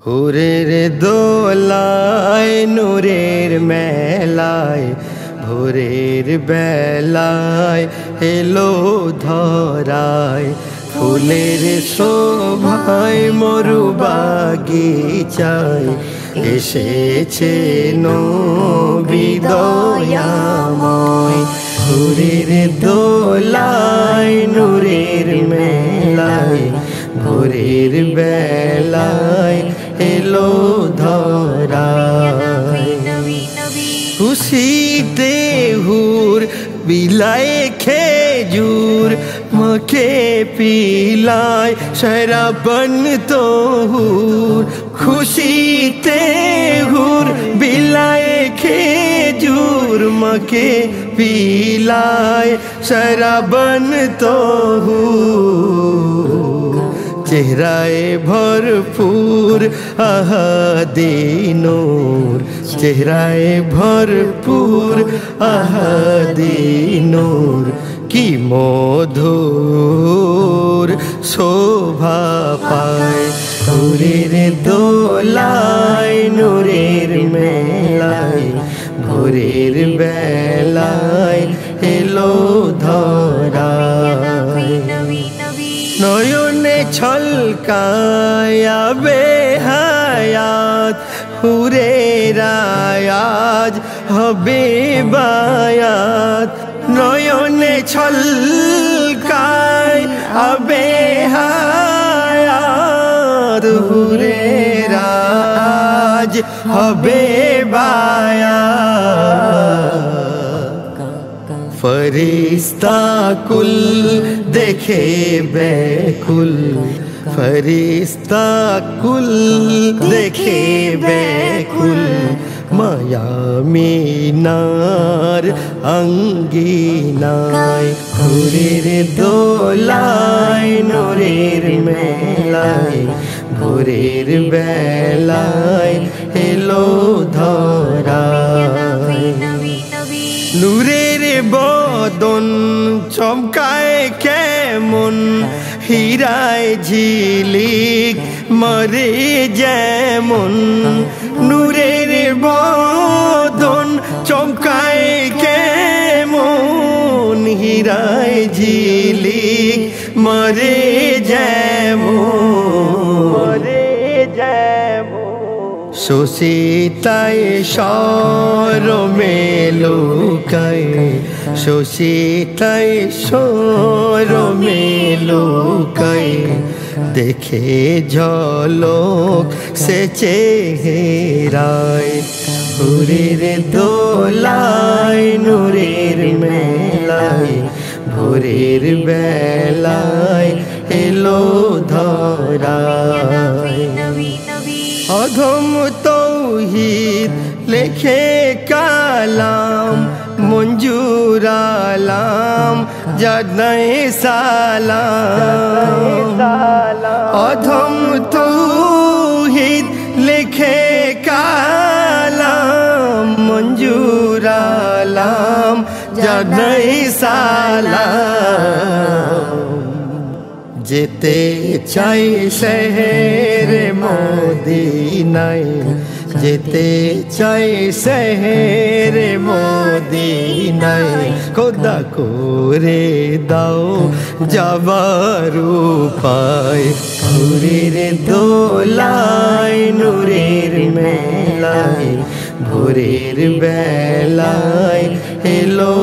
হুরের দোলায় নূরের মেলায় ভোরের বেলায় এলো ধরায় ফুলের শোভায় মরু বাগিচায় এসেছে নবী দয়াময়। হুরের দোলায় নূরের মেলায় ভোরের বেলায় এলো ধরায় খুশিতে হুর বিলায় খেজুর মকে পিলায় শরাবন তো হুর। খুশিতে হুর বিলায় খেজুর মকে পিলায় শরাবন তো হুর। চেহরায় ভরপুর আহাদে নূর, চেহরায় ভরপুর আহাদে নূর। কি মধুর শোভা পায় হুরের দোলায় নূরের মেলায় ভোরের বেলায় এলো ধরায়। নয়নে ছলকায় বেহায়াত হুরের আয়াজ হবে বায়াত। নয়নে ছলকায় বেহায়াত হুরের আয়াজ হবে বায়াত। ফরিস্তা কুল দেখে বেকুল, ফরিস্তা কুল দেখে বেকুল। মায়ামিনার অঙ্গিনায় হুরের দোলায় নূরের মেলায় ভোরের বেলায় এলো ধরায়। নূরের বদন চমকায় কেমন হীরায় ঝিলিক মরে যেমন। নূরের বদন চমকায় কেমন হীরায় ঝিলিক মরে যেমন। শোষিতায় শরমে লুকায়, শোষিতায় শরমে লুকায়। দেখে ঝলক সে চেহারায় হুরের দোলায় নূরের মেলায় ভোরের বেলায় এলো ধরায়। অধম তৌহিদ লেখে কালাম মঞ্জুর আলাম জানায়ে সালাম। অধম তৌহিদ লেখে কালাম মঞ্জুর আলাম জানায়ে সালাম। যেতে চাই শহরে মদিনায়, যেতে চাই শহরে মদিনায়। খোদা করে দাও যাবার উপায় হুরের দোলায় নূরের মেলায় ভোরের বেলায় এলো